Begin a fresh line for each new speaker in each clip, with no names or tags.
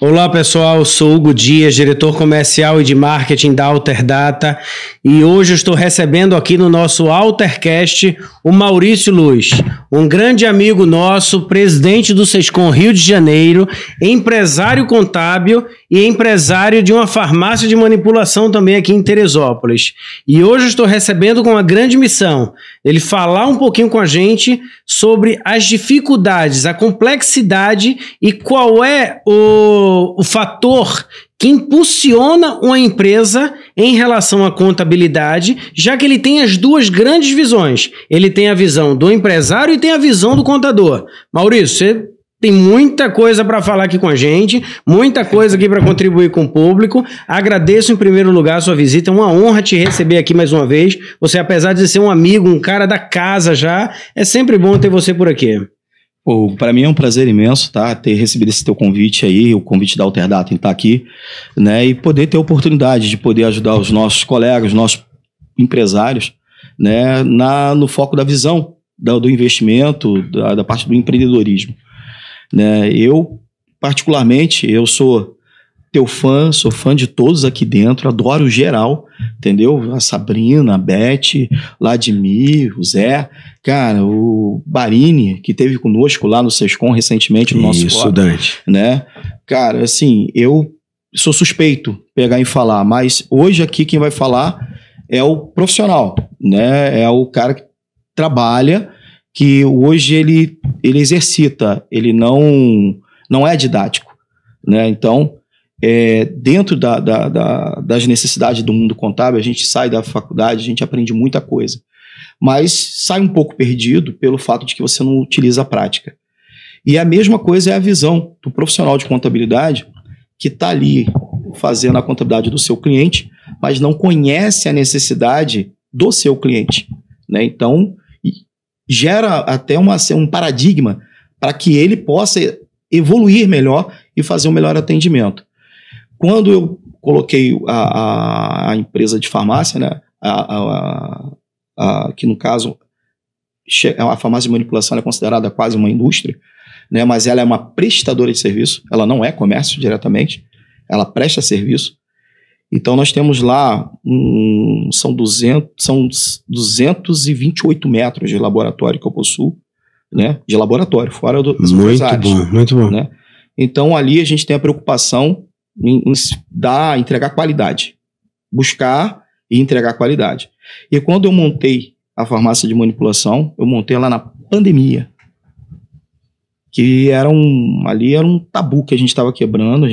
Olá pessoal, sou Hugo Dias, diretor comercial e de marketing da Alterdata, e hoje eu estou recebendo aqui no nosso Altercast o Maurício Luz, um grande amigo nosso, presidente do Sescom Rio de Janeiro, empresário contábil e empresário de uma farmácia de manipulação também aqui em Teresópolis. E hoje eu estou recebendo com uma grande missão, ele falar um pouquinho com a gente sobre as dificuldades, a complexidade e qual é o fator que impulsiona uma empresa em relação à contabilidade, já que ele tem as duas grandes visões. Ele tem a visão do empresário e tem a visão do contador. Maurício, você tem muita coisa para falar aqui com a gente, muita coisa aqui para contribuir com o público. Agradeço em primeiro lugar a sua visita, é uma honra te receber aqui mais uma vez. Você, apesar de ser um amigo, um cara da casa já, é sempre bom ter você por aqui.
Para mim é um prazer imenso, tá, ter recebido esse teu convite aí, o convite da Alterdata em estar aqui, né, e poder ter a oportunidade de poder ajudar os nossos colegas, os nossos empresários, né, no foco da visão do investimento, da parte do empreendedorismo, né. Eu, particularmente, eu sou teu fã, sou fã de todos aqui dentro, adoro geral, entendeu? A Sabrina, a Beth, Vladimir, o Zé, cara, o Barini, que esteve conosco lá no Sescom recentemente, no nosso
estudante,
né? Cara, assim, eu sou suspeito pegar e falar, mas hoje aqui quem vai falar é o profissional, né? É o cara que trabalha, que hoje ele exercita, ele não é didático, né? Então, dentro das necessidades do mundo contábil, a gente sai da faculdade, a gente aprende muita coisa, mas sai um pouco perdido pelo fato de que você não utiliza a prática. E a mesma coisa é a visão do profissional de contabilidade que está ali fazendo a contabilidade do seu cliente, mas não conhece a necessidade do seu cliente, né? Então, gera até um paradigma para que ele possa evoluir melhor e fazer um melhor atendimento. Quando eu coloquei a empresa de farmácia, né, que no caso a farmácia de manipulação é considerada quase uma indústria, né, mas ela é uma prestadora de serviço, ela não é comércio diretamente, ela presta serviço. Então nós temos lá, são 228 metros de laboratório que eu possuo, né, de laboratório, fora das outras áreas.
Muito bom, muito bom.
Né? Então ali a gente tem a preocupação em entregar qualidade, buscar e entregar qualidade. E quando eu montei a farmácia de manipulação, eu montei lá na pandemia, que ali era um tabu que a gente estava quebrando,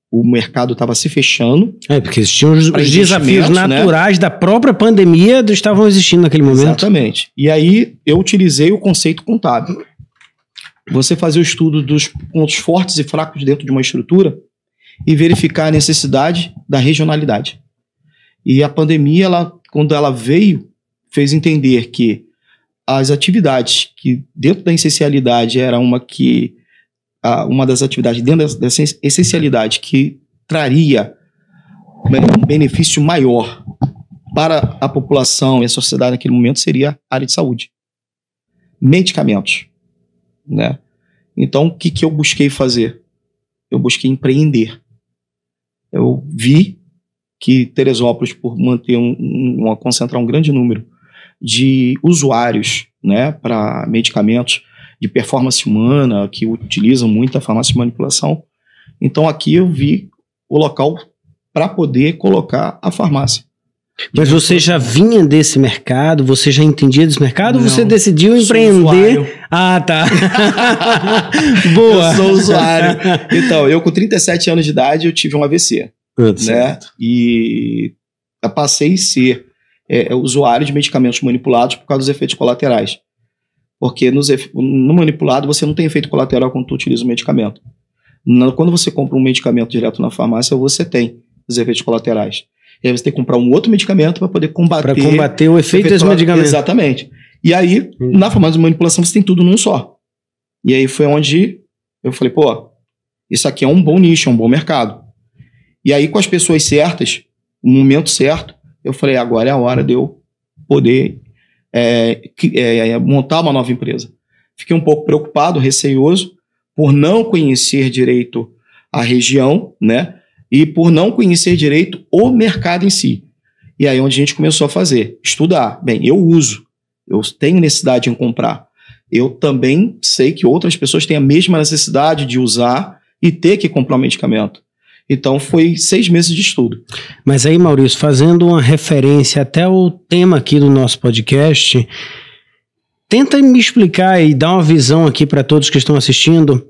o mercado estava se fechando.
Porque existiam os desafios naturais, né, da própria pandemia estavam existindo naquele momento.
Exatamente. E aí eu utilizei o conceito contábil. Você fazer o estudo dos pontos fortes e fracos dentro de uma estrutura e verificar a necessidade da regionalidade. E a pandemia, quando ela veio, fez entender que as atividades que dentro da essencialidade era uma das atividades dentro dessa essencialidade que traria um benefício maior para a população e a sociedade naquele momento seria a área de saúde. Medicamentos, né? Então, o que eu busquei fazer? Eu busquei empreender. Eu vi que Teresópolis, por concentrar um grande número de usuários, né, para medicamentos de performance humana, que utilizam muito a farmácia de manipulação, então aqui eu vi o local para poder colocar a farmácia.
Mas você já vinha desse mercado? Você já entendia desse mercado? Não, ou você decidiu empreender? Ah, tá. Boa.
Eu sou usuário. Então, eu com 37 anos de idade, eu tive um AVC. Né?
Certo.
E eu passei a ser usuário de medicamentos manipulados por causa dos efeitos colaterais. Porque no manipulado você não tem efeito colateral quando tu utiliza o medicamento. Quando você compra um medicamento direto na farmácia, você tem os efeitos colaterais. E aí você tem que comprar um outro medicamento para poder combater
o efeito desse medicamento.
Exatamente. E aí, na farmácia de manipulação, você tem tudo num só. E aí foi onde eu falei, isso aqui é um bom nicho, é um bom mercado. E aí, com as pessoas certas, no momento certo, eu falei, agora é a hora de eu poder montar uma nova empresa. Fiquei um pouco preocupado, receioso, por não conhecer direito a região, né? E por não conhecer direito o mercado em si. E aí onde a gente começou a fazer, estudar. Bem, eu uso, eu tenho necessidade em comprar. Eu também sei que outras pessoas têm a mesma necessidade de usar e ter que comprar um medicamento. Então foi 6 meses de estudo.
Mas aí, Maurício, fazendo uma referência até o tema aqui do nosso podcast, tenta me explicar e dar uma visão aqui para todos que estão assistindo,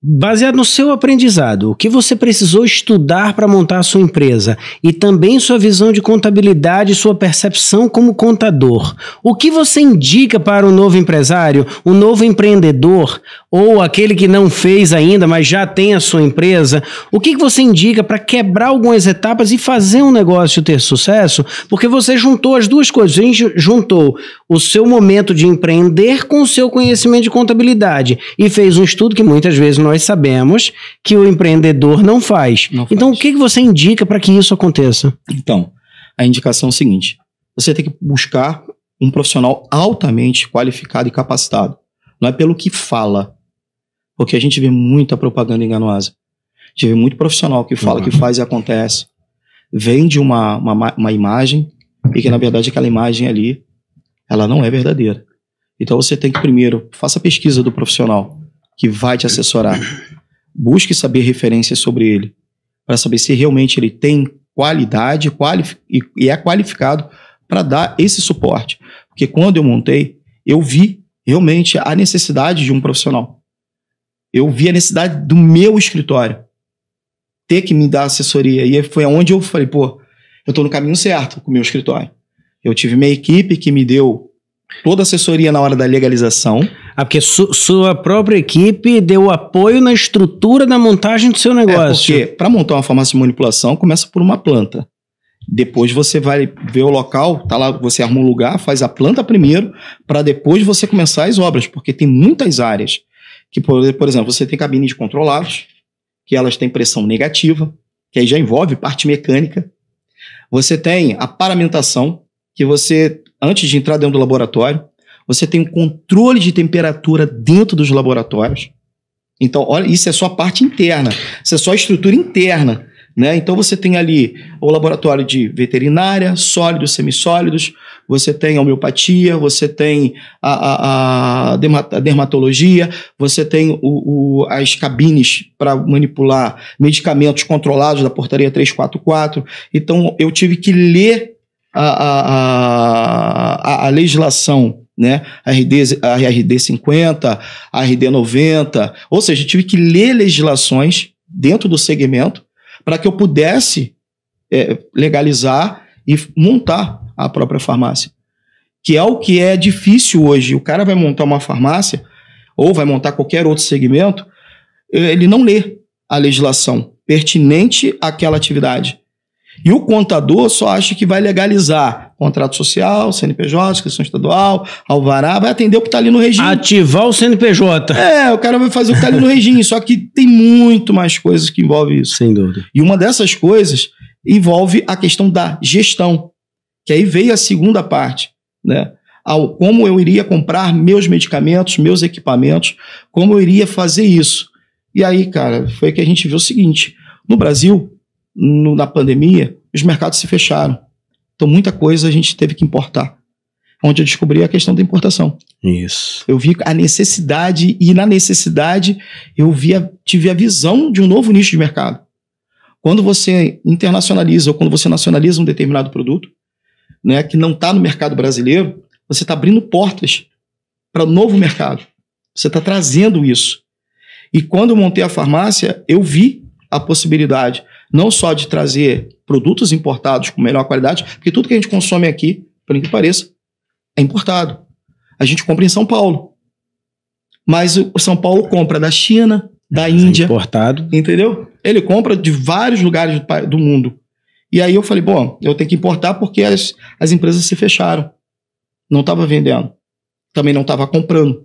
baseado no seu aprendizado, o que você precisou estudar para montar a sua empresa e também sua visão de contabilidade, sua percepção como contador. O que você indica para um novo empresário, um novo empreendedor ou aquele que não fez ainda, mas já tem a sua empresa? O que você indica para quebrar algumas etapas e fazer um negócio ter sucesso? Porque você juntou as duas coisas. A gente juntou o seu momento de empreender com o seu conhecimento de contabilidade e fez um estudo que muitas vezes nós sabemos que o empreendedor não faz. Então, o que você indica para que isso aconteça?
Então, a indicação é o seguinte: você tem que buscar um profissional altamente qualificado e capacitado. Não é pelo que fala, porque a gente vê muita propaganda enganosa. A gente vê muito profissional que fala que faz e acontece, vende uma imagem e que, na verdade, aquela imagem ali, ela não é verdadeira. Então, você tem que primeiro, faça a pesquisa do profissional que vai te assessorar. Busque saber referências sobre ele, para saber se realmente ele tem qualidade e é qualificado para dar esse suporte. Porque quando eu montei, eu vi realmente a necessidade de um profissional. Eu vi a necessidade do meu escritório ter que me dar assessoria. E foi onde eu falei, pô, eu estou no caminho certo com o meu escritório. Eu tive minha equipe que me deu toda a assessoria na hora da legalização.
Porque sua própria equipe deu apoio na estrutura da montagem do seu negócio.
Porque para montar uma farmácia de manipulação, começa por uma planta. Depois você vai ver o local, tá lá, você arruma um lugar, faz a planta primeiro, para depois você começar as obras, porque tem muitas áreas que, por exemplo, você tem cabines controladas, que elas têm pressão negativa, que aí já envolve parte mecânica. Você tem a paramentação, que você, antes de entrar dentro do laboratório, você tem um controle de temperatura dentro dos laboratórios. Então, olha, isso é só a parte interna, isso é só a estrutura interna, né? Então, você tem ali o laboratório de veterinária, sólidos, semissólidos, você tem a homeopatia, você tem a dermatologia, você tem as cabines para manipular medicamentos controlados da portaria 344. Então, eu tive que ler a legislação, né? A RD 50, a RD 90, ou seja, eu tive que ler legislações dentro do segmento para que eu pudesse legalizar e montar a própria farmácia, que é o que é difícil hoje. O cara vai montar uma farmácia ou vai montar qualquer outro segmento, ele não lê a legislação pertinente àquela atividade. E o contador só acha que vai legalizar contrato social, CNPJ, inscrição estadual, alvará, vai atender o que está ali no regime.
Ativar o CNPJ.
O cara vai fazer o que está ali no regime, só que tem muito mais coisas que envolvem isso.
Sem dúvida.
E uma dessas coisas envolve a questão da gestão, que aí veio a segunda parte, né? Como eu iria comprar meus medicamentos, meus equipamentos, como eu iria fazer isso. E aí, cara, foi que a gente viu o seguinte: no Brasil, na pandemia, os mercados se fecharam. Então, muita coisa a gente teve que importar. Onde eu descobri a questão da importação.
Isso.
Eu vi a necessidade, e na necessidade eu tive a visão de um novo nicho de mercado. Quando você internacionaliza ou quando você nacionaliza um determinado produto, né, que não está no mercado brasileiro, você está abrindo portas para um novo mercado. Você está trazendo isso. E quando eu montei a farmácia, eu vi a possibilidade não só de trazer produtos importados com melhor qualidade, porque tudo que a gente consome aqui, por incrível que pareça, é importado. A gente compra em São Paulo. Mas o São Paulo compra da China, da Índia.
Importado.
Entendeu? Ele compra de vários lugares do mundo. E aí eu falei, bom, eu tenho que importar porque as empresas se fecharam. Não estava vendendo. Também não estava comprando.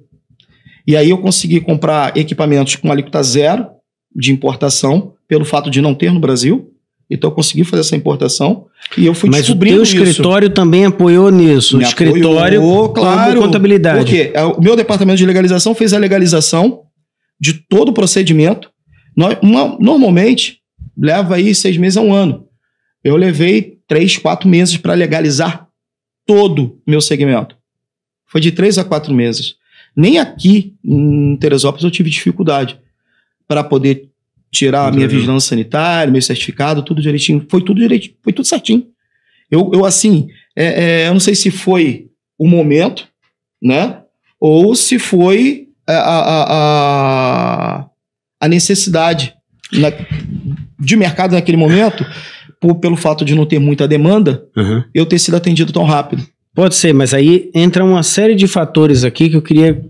E aí eu consegui comprar equipamentos com alíquota zero de importação, pelo fato de não ter no Brasil. Então eu consegui fazer essa importação e eu fui descobrindo isso.
Mas o teu escritório também apoiou nisso?
Me
escritório
apoiou, claro,
como contabilidade.
Porque o meu departamento de legalização fez a legalização de todo o procedimento, Normalmente, leva aí 6 meses a 1 ano. Eu levei 3, 4 meses para legalizar todo o meu segmento. Foi de 3 a 4 meses. Nem aqui em Teresópolis eu tive dificuldade para poder tirar a minha vigilância sanitária, meu certificado, tudo direitinho. Foi tudo direitinho, foi tudo certinho. Eu assim, eu não sei se foi o momento, né? Ou se foi a necessidade de mercado naquele momento, pelo fato de não ter muita demanda, eu ter sido atendido tão rápido.
Pode ser, mas aí entra uma série de fatores aqui que eu queria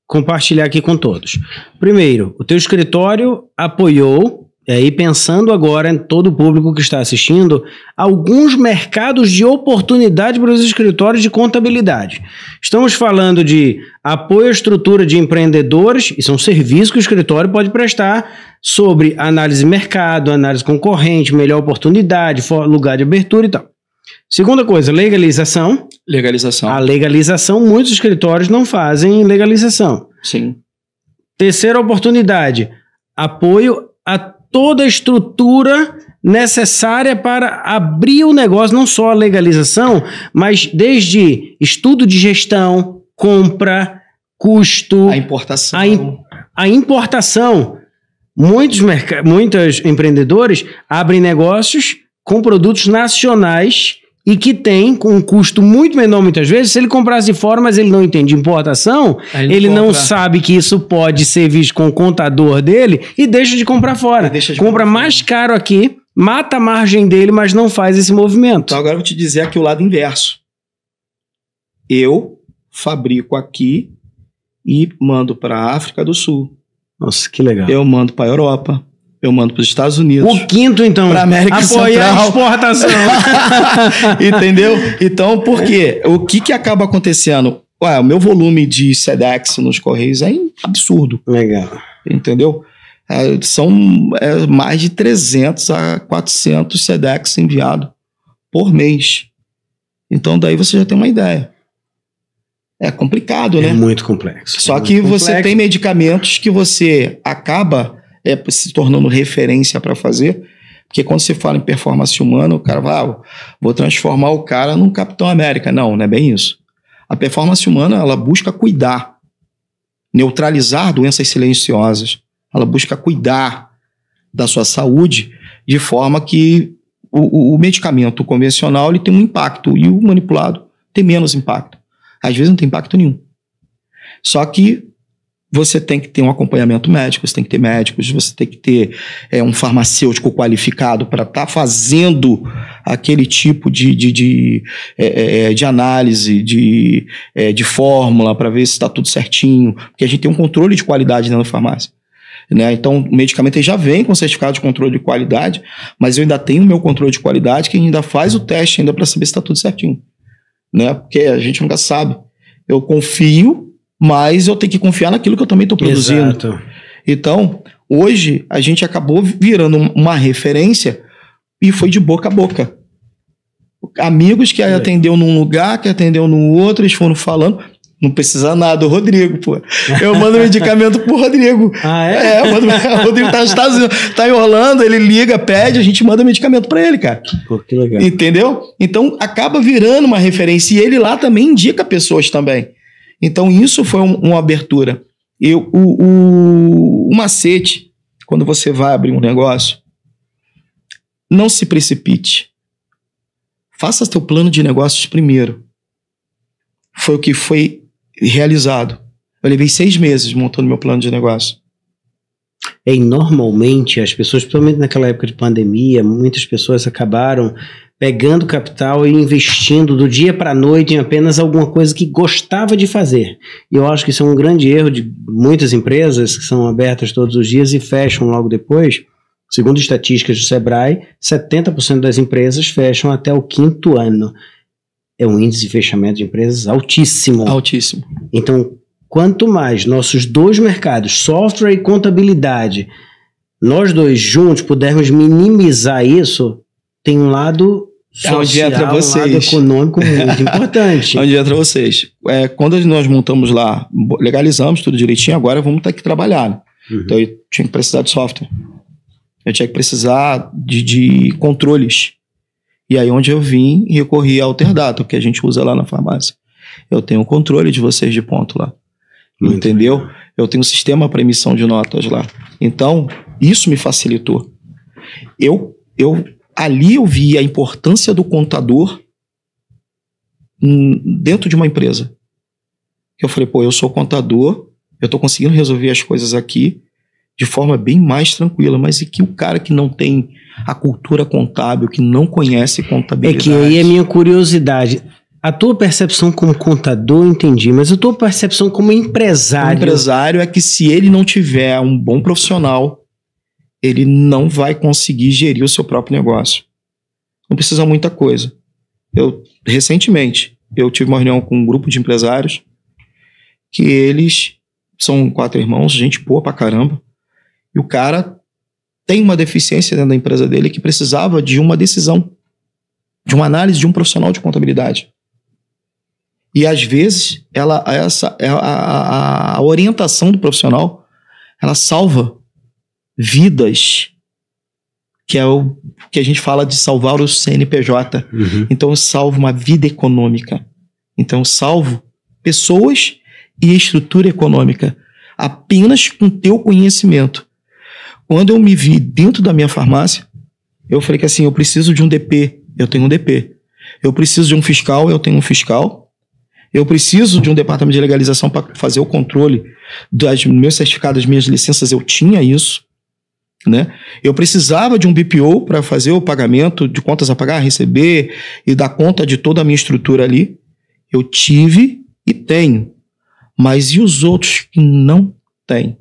compartilhar aqui com todos. Primeiro, o teu escritório apoiou, e aí pensando agora em todo o público que está assistindo, alguns mercados de oportunidade para os escritórios de contabilidade. Estamos falando de apoio à estrutura de empreendedores, isso é um serviço que o escritório pode prestar sobre análise de mercado, análise concorrente, melhor oportunidade, lugar de abertura e tal. Segunda coisa, legalização.
Legalização.
A legalização, muitos escritórios não fazem legalização.
Sim.
Terceira oportunidade, apoio a toda a estrutura necessária para abrir o negócio, não só a legalização, mas desde estudo de gestão, compra, custo...
A importação.
A importação. Muitos empreendedores abrem negócios com produtos nacionais e que tem com um custo muito menor muitas vezes. Se ele comprasse de fora, mas ele não entende importação, ele não sabe que isso pode ser visto com o contador dele e deixa de comprar fora. Compra mais caro aqui, mata a margem dele, mas não faz esse movimento.
Então agora eu vou te dizer aqui o lado inverso. Eu fabrico aqui e mando para a África do Sul.
Nossa, que legal.
Eu mando para a Europa. Eu mando para os Estados Unidos.
O quinto, então,
para América
apoiar
Central.
A exportação.
Entendeu? Então, por quê? O que acaba acontecendo? Ué, o meu volume de SEDEX nos Correios é absurdo.
Legal.
Entendeu? São mais de 300 a 400 SEDEX enviados por mês. Então, daí você já tem uma ideia. É complicado, né?
É muito complexo.
Só que você tem medicamentos que você acaba se tornando referência para fazer, porque quando você fala em performance humana, o cara vai, vou transformar o cara num Capitão América. Não é bem isso. A performance humana, ela busca cuidar, neutralizar doenças silenciosas, ela busca cuidar da sua saúde de forma que o medicamento convencional ele tem um impacto e o manipulado tem menos impacto. Às vezes não tem impacto nenhum. Só que você tem que ter um acompanhamento médico, você tem que ter médicos, você tem que ter um farmacêutico qualificado para estar fazendo aquele tipo de análise, de fórmula, para ver se está tudo certinho, porque a gente tem um controle de qualidade dentro da farmácia. Né? Então, o medicamento já vem com certificado de controle de qualidade, mas eu ainda tenho o meu controle de qualidade que ainda faz o teste ainda para saber se está tudo certinho. Né? Porque a gente nunca sabe. Eu confio, mas eu tenho que confiar naquilo que eu também estou produzindo.
Exato.
Então, hoje, a gente acabou virando uma referência e foi de boca a boca. Amigos que atendeu num lugar, que atendeu no outro, eles foram falando, não precisa nada, o Rodrigo, pô. Eu mando medicamento pro Rodrigo.
Ah, é?
O Rodrigo tá nos Estados Unidos, tá em Orlando, ele liga, pede, a gente manda medicamento pra ele, cara.
Pô, que legal.
Entendeu? Então, acaba virando uma referência e ele lá também indica pessoas também. Então, isso foi uma abertura. O macete, quando você vai abrir um negócio, não se precipite. Faça seu plano de negócios primeiro. Foi o que foi realizado. Eu levei 6 meses montando meu plano de negócio.
E normalmente as pessoas, principalmente naquela época de pandemia, muitas pessoas acabaram pegando capital e investindo do dia para a noite em apenas alguma coisa que gostava de fazer. E eu acho que isso é um grande erro de muitas empresas que são abertas todos os dias e fecham logo depois. Segundo estatísticas do Sebrae, 70% das empresas fecham até o 5º ano. É um índice de fechamento de empresas altíssimo.
Altíssimo.
Então, quanto mais nossos dois mercados, software e contabilidade, nós dois juntos pudermos minimizar isso, tem um lado social, um lado econômico muito importante.
Onde entra vocês. Quando nós montamos lá, legalizamos tudo direitinho, agora vamos ter que trabalhar. Né? Então eu tinha que precisar de software. Eu tinha que precisar de controles. E aí onde eu vim e recorri ao Alterdata, que a gente usa lá na farmácia. Eu tenho o controle de vocês de ponto lá. Entendeu? Eu tenho um sistema para emissão de notas lá. Então, isso me facilitou. Ali eu vi a importância do contador dentro de uma empresa. Eu falei, eu sou contador, eu estou conseguindo resolver as coisas aqui de forma bem mais tranquila, mas e que o cara que não tem a cultura contábil, que não conhece contabilidade...
É que aí é minha curiosidade. A tua percepção como contador, eu entendi, mas a tua percepção como empresário...
O empresário é que se ele não tiver um bom profissional, ele não vai conseguir gerir o seu próprio negócio. Não precisa muita coisa. Recentemente, eu tive uma reunião com um grupo de empresários que eles são 4 irmãos, gente boa pra caramba, e o cara tem uma deficiência dentro da empresa dele que precisava de uma decisão, de uma análise de um profissional de contabilidade. E às vezes a orientação do profissional, ela salva vidas, que é o que a gente fala de salvar o CNPJ. Então eu salvo uma vida econômica. Então eu salvo pessoas e estrutura econômica apenas com teu conhecimento. Quando eu me vi dentro da minha farmácia, eu falei que assim, eu preciso de um DP, eu tenho um DP. Eu preciso de um fiscal, eu tenho um fiscal. Eu preciso de um departamento de legalização para fazer o controle dos meus certificados, das minhas licenças, eu tinha isso. Né? Eu precisava de um BPO para fazer o pagamento de contas a pagar, receber e dar conta de toda a minha estrutura ali. Eu tive e tenho. Mas e os outros que não têm?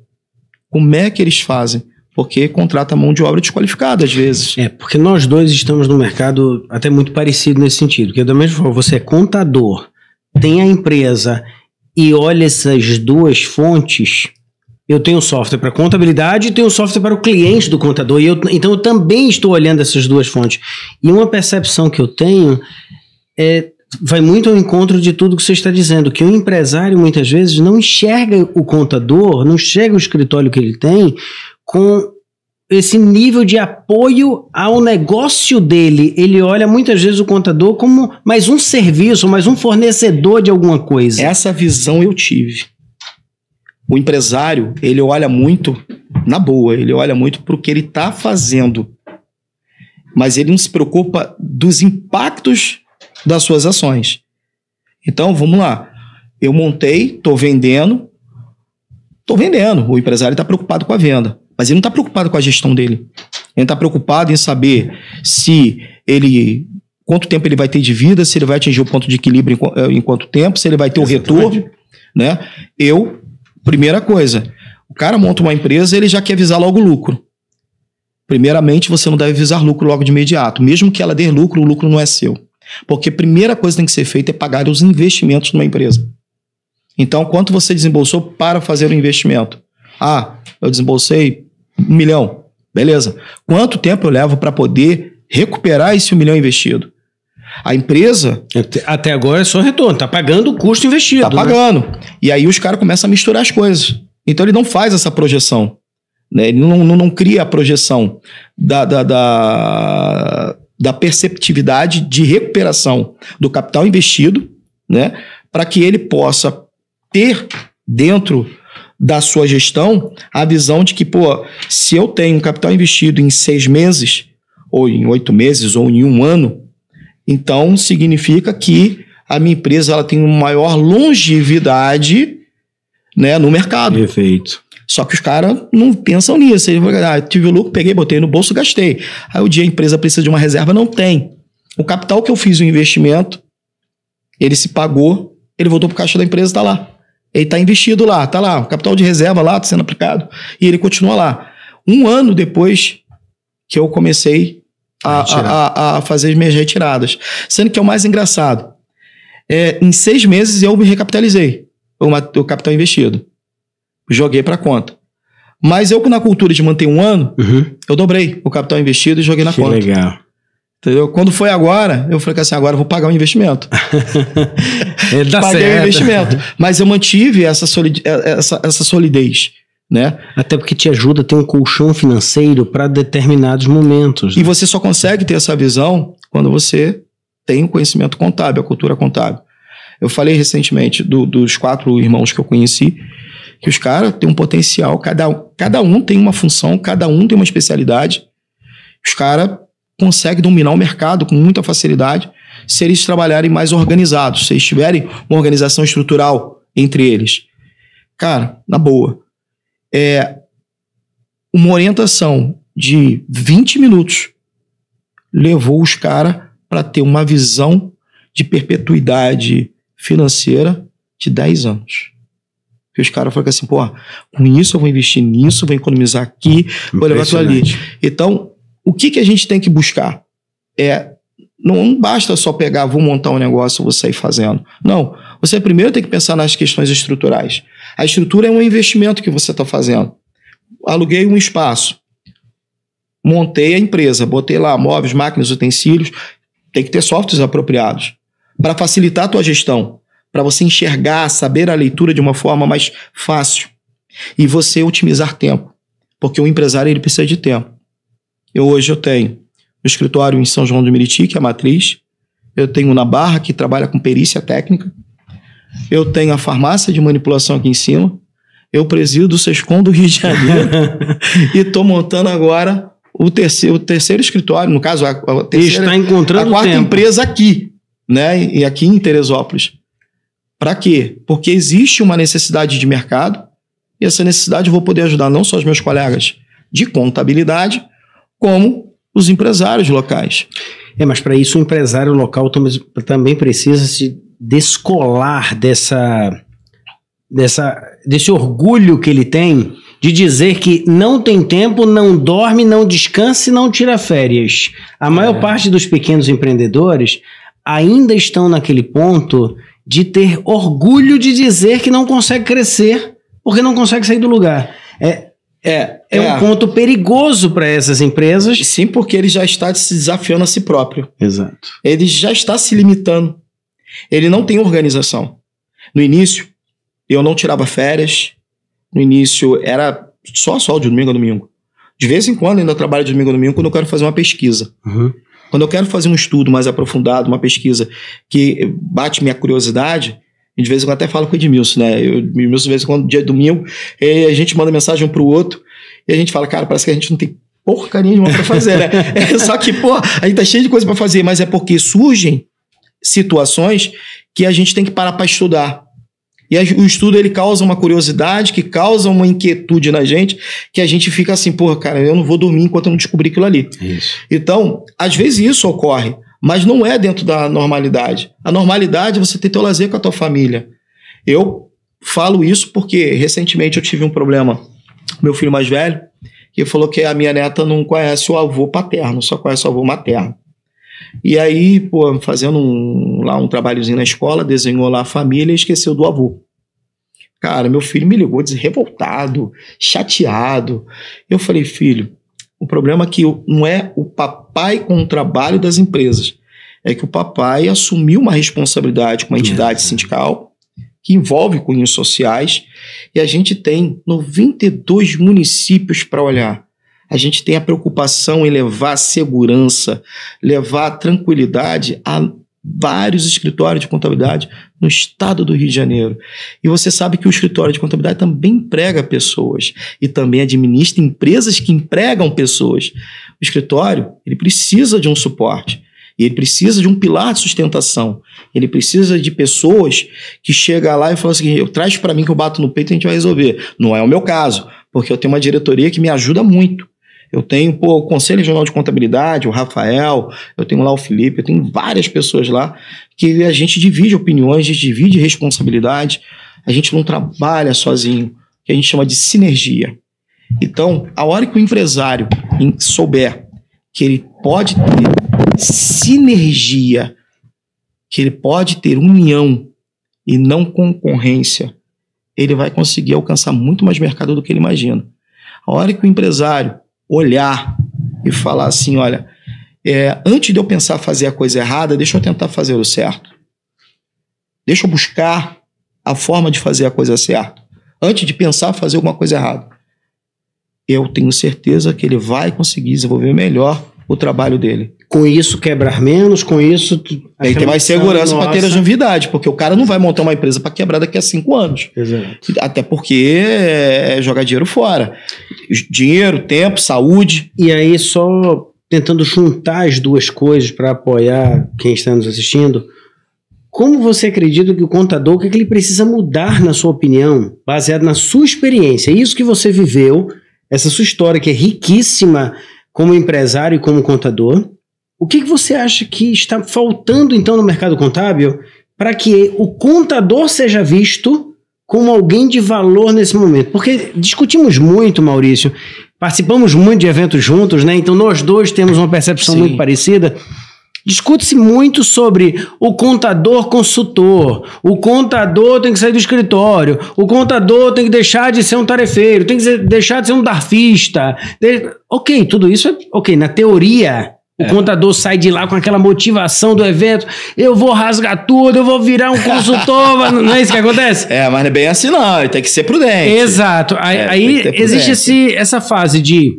Como é que eles fazem? Porque contrata mão de obra desqualificada às vezes.
Porque nós dois estamos no mercado até muito parecido nesse sentido. Porque da mesma forma, você é contador, tem a empresa e olha essas duas fontes. Eu tenho software para contabilidade e tenho software para o cliente do contador. Então eu também estou olhando essas duas fontes. E uma percepção que eu tenho vai muito ao encontro de tudo que você está dizendo, que o empresário muitas vezes não enxerga o contador, não enxerga o escritório que ele tem com esse nível de apoio ao negócio dele. Ele olha muitas vezes o contador como mais um serviço, mais um fornecedor de alguma coisa.
Essa visão eu tive. O empresário, ele olha muito, na boa, ele olha muito para o que ele está fazendo. Mas ele não se preocupa dos impactos das suas ações. Então, vamos lá. Eu montei, estou vendendo. O empresário está preocupado com a venda. Mas ele não está preocupado com a gestão dele. Ele está preocupado em saber quanto tempo ele vai ter de vida, se ele vai atingir o ponto de equilíbrio em quanto tempo, se ele vai ter o retorno. Né? Primeira coisa, o cara monta uma empresa, ele já quer visar logo o lucro. Primeiramente, você não deve visar lucro logo de imediato. Mesmo que ela dê lucro, o lucro não é seu. Porque a primeira coisa que tem que ser feita é pagar os investimentos numa empresa. Então, quanto você desembolsou para fazer o investimento? Eu desembolsei 1 milhão. Beleza. Quanto tempo eu levo para poder recuperar esse 1 milhão investido? A empresa...
Até agora é só retorno. Está pagando o custo investido.
Está pagando. E aí os caras começam a misturar as coisas. Então ele não faz essa projeção. Né? Ele não cria a projeção da perceptividade de recuperação do capital investido, né? Para que ele possa ter dentro da sua gestão a visão de que, se eu tenho um capital investido em 6 meses, ou em 8 meses, ou em 1 ano, então significa que a minha empresa ela tem uma maior longevidade, né, no mercado.
Perfeito.
Só que os caras não pensam nisso. Eles falam, tive o lucro, peguei, botei no bolso, gastei. Aí o dia a empresa precisa de uma reserva, não tem. O capital que eu fiz o investimento, ele se pagou, ele voltou para o caixa da empresa, está lá. Ele está investido lá, está lá. O capital de reserva lá está sendo aplicado e ele continua lá. 1 ano depois que eu comecei a fazer as minhas retiradas. Sendo que é o mais engraçado. Em 6 meses eu me recapitalizei o capital investido. Joguei para conta. Mas eu, na cultura de manter 1 ano, eu dobrei o capital investido e joguei na conta.
Que legal.
Entendeu? Quando foi agora, eu falei assim, agora eu vou pagar o investimento.
Dá
Paguei
certo.
o investimento. Mas eu mantive essa solidez. né?
Até porque te ajuda a ter um colchão financeiro para determinados momentos.
E você só consegue ter essa visão quando você tem o conhecimento contábil, a cultura contábil. Eu falei recentemente dos 4 irmãos que eu conheci, que os caras têm um potencial, cada um tem uma função, cada um tem uma especialidade. Os caras conseguem dominar o mercado com muita facilidade se eles trabalharem mais organizados, se eles tiverem uma organização estrutural entre eles. Cara, na boa, uma orientação de 20 minutos levou os caras para ter uma visão de perpetuidade financeira de 10 anos. E os caras falam assim, pô, com isso eu vou investir nisso, vou economizar aqui, vou levar aquilo ali. Então, o que a gente tem que buscar? Não basta só pegar, vou montar um negócio, vou sair fazendo. Não, você primeiro tem que pensar nas questões estruturais. A estrutura é um investimento que você está fazendo. Aluguei um espaço, montei a empresa, botei lá móveis, máquinas, utensílios, tem que ter softwares apropriados para facilitar a tua gestão, para você enxergar, saber a leitura de uma forma mais fácil e você otimizar tempo, porque o empresário ele precisa de tempo. Hoje eu tenho um escritório em São João do Meriti, que é a matriz, eu tenho na Barra, que trabalha com perícia técnica, eu tenho a farmácia de manipulação aqui em cima, eu presido o SESCOM do Rio de Janeiro e estou montando agora o terceiro escritório, no caso, a quarta empresa aqui, né? E aqui em Teresópolis. Para quê? Porque existe uma necessidade de mercado e essa necessidade eu vou poder ajudar não só os meus colegas de contabilidade, como os empresários locais.
Mas para isso o empresário local também precisa se descolar desse orgulho que ele tem de dizer que não tem tempo, não dorme, não descansa e não tira férias. A maior parte dos pequenos empreendedores ainda estão naquele ponto de ter orgulho de dizer que não consegue crescer porque não consegue sair do lugar. É um ponto perigoso para essas empresas.
Sim, porque ele já está se desafiando a si próprio.
Exato.
Ele já está se limitando. Ele não tem organização. No início, eu não tirava férias. No início, era só de domingo a domingo. De vez em quando, ainda trabalho de domingo a domingo quando eu quero fazer uma pesquisa.
Uhum.
Quando eu quero fazer um estudo mais aprofundado, uma pesquisa que bate minha curiosidade, e de vez em quando até falo com o Edmilson, né? Edmilson, de vez em quando, dia de domingo, a gente manda mensagem um pro outro, e a gente fala, cara, parece que a gente não tem porcaria nenhuma pra fazer, né? Só que, pô, a gente tá cheio de coisa pra fazer, mas é porque surgem situações que a gente tem que parar pra estudar. E o estudo, ele causa uma curiosidade, que causa uma inquietude na gente, que a gente fica assim, pô, cara, eu não vou dormir enquanto eu não descobrir aquilo ali.
Isso.
Então, às vezes isso ocorre, mas não é dentro da normalidade. A normalidade é você ter teu lazer com a tua família. Eu falo isso porque, recentemente, eu tive um problema com meu filho mais velho, que falou que a minha neta não conhece o avô paterno, só conhece o avô materno. E aí, pô, fazendo um trabalhozinho na escola, desenhou lá a família e esqueceu do avô. Cara, meu filho me ligou revoltado, chateado. Eu falei, filho, o problema é que não é o papai com o trabalho das empresas, é que o papai assumiu uma responsabilidade com uma entidade sindical que envolve cunhos sociais e a gente tem 92 municípios para olhar. A gente tem a preocupação em levar a segurança, levar a tranquilidade a vários escritórios de contabilidade no estado do Rio de Janeiro. E você sabe que o escritório de contabilidade também emprega pessoas e também administra empresas que empregam pessoas. O escritório, ele precisa de um suporte e ele precisa de um pilar de sustentação. Ele precisa de pessoas que chegam lá e falam assim, traz para mim que eu bato no peito e a gente vai resolver. Não é o meu caso, porque eu tenho uma diretoria que me ajuda muito. Eu tenho o Conselho Regional de Contabilidade, o Rafael, eu tenho lá o Felipe, eu tenho várias pessoas lá que a gente divide opiniões, a gente divide responsabilidade, a gente não trabalha sozinho, que a gente chama de sinergia. Então, a hora que o empresário souber que ele pode ter sinergia, que ele pode ter união e não concorrência, ele vai conseguir alcançar muito mais mercado do que ele imagina. A hora que o empresário olhar e falar assim, olha, antes de eu pensar fazer a coisa errada, deixa eu tentar fazer o certo. Deixa eu buscar a forma de fazer a coisa certa, antes de pensar fazer alguma coisa errada. eu tenho certeza que ele vai conseguir desenvolver melhor o trabalho dele.
Com isso, quebrar menos, com isso...
Ele tem mais segurança para ter a longevidade, porque o cara não vai montar uma empresa para quebrar daqui a 5 anos.
Exato.
Até porque é jogar dinheiro fora. Dinheiro, tempo, saúde.
E aí, só tentando juntar as duas coisas para apoiar quem está nos assistindo, como você acredita que o contador, o que ele precisa mudar, na sua opinião, baseado na sua experiência, isso que você viveu, essa sua história que é riquíssima como empresário e como contador, o que você acha que está faltando, então, no mercado contábil para que o contador seja visto como alguém de valor nesse momento? Porque discutimos muito, Maurício, participamos muito de eventos juntos, né? Então nós dois temos uma percepção muito parecida. Discute-se muito sobre o contador consultor, o contador tem que sair do escritório, o contador tem que deixar de ser um tarefeiro, tem que deixar de ser um darfista. Ok, tudo isso é ok, na teoria. O contador sai de lá com aquela motivação do evento, eu vou rasgar tudo, eu vou virar um consultor, mas não é isso que acontece?
Mas não é bem assim não, ele tem que ser prudente.
Exato, aí existe essa fase de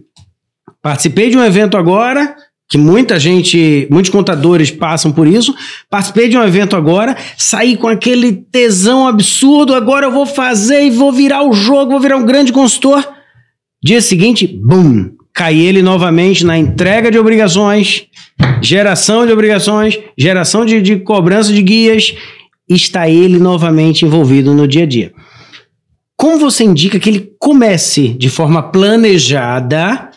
participei de um evento agora, que muitos contadores passam por isso, participei de um evento agora, saí com aquele tesão absurdo, agora eu vou fazer e vou virar o jogo, vou virar um grande consultor. Dia seguinte, bum! Cai ele novamente na entrega de obrigações, geração de obrigações, geração de cobrança de guias, e está ele novamente envolvido no dia a dia. Como você indica que ele comece de forma planejada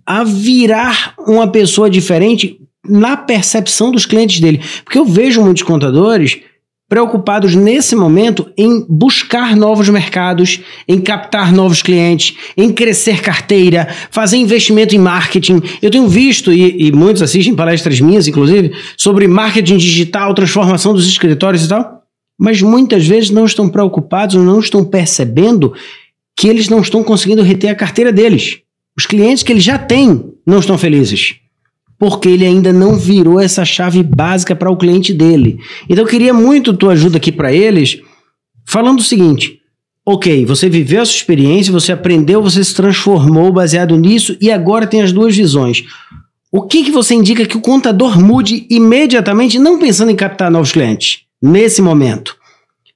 a virar uma pessoa diferente na percepção dos clientes dele? Porque eu vejo muitos contadores preocupados nesse momento em buscar novos mercados, em captar novos clientes, em crescer carteira, fazer investimento em marketing. Eu tenho visto, e muitos assistem palestras minhas, inclusive, sobre marketing digital, transformação dos escritórios e tal, mas muitas vezes não estão preocupados ou não estão percebendo que eles não estão conseguindo reter a carteira deles. Os clientes que eles já têm não estão felizes, porque ele ainda não virou essa chave básica para o cliente dele. Então eu queria muito tua ajuda aqui para eles, falando o seguinte: ok, você viveu essa experiência, você aprendeu, você se transformou baseado nisso e agora tem as duas visões. O que você indica que o contador mude imediatamente, não pensando em captar novos clientes, nesse momento,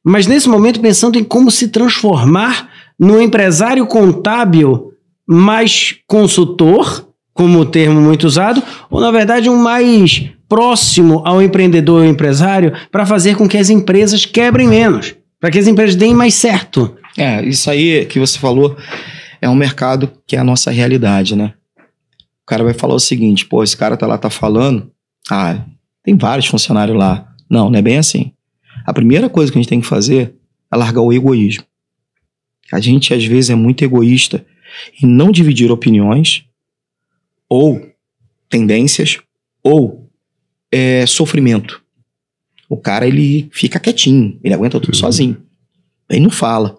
mas nesse momento pensando em como se transformar num empresário contábil mais consultor, como o termo muito usado, ou na verdade um mais próximo ao empreendedor ou empresário para fazer com que as empresas quebrem menos, para que as empresas deem mais certo?
Isso aí que você falou é um mercado que é a nossa realidade, né? O cara vai falar o seguinte: pô, esse cara tá falando, tem vários funcionários lá. Não é bem assim. A primeira coisa que a gente tem que fazer é largar o egoísmo. A gente às vezes é muito egoísta em não dividir opiniões, ou tendências, ou sofrimento. O cara, ele fica quietinho, ele aguenta tudo sozinho. Ele não fala.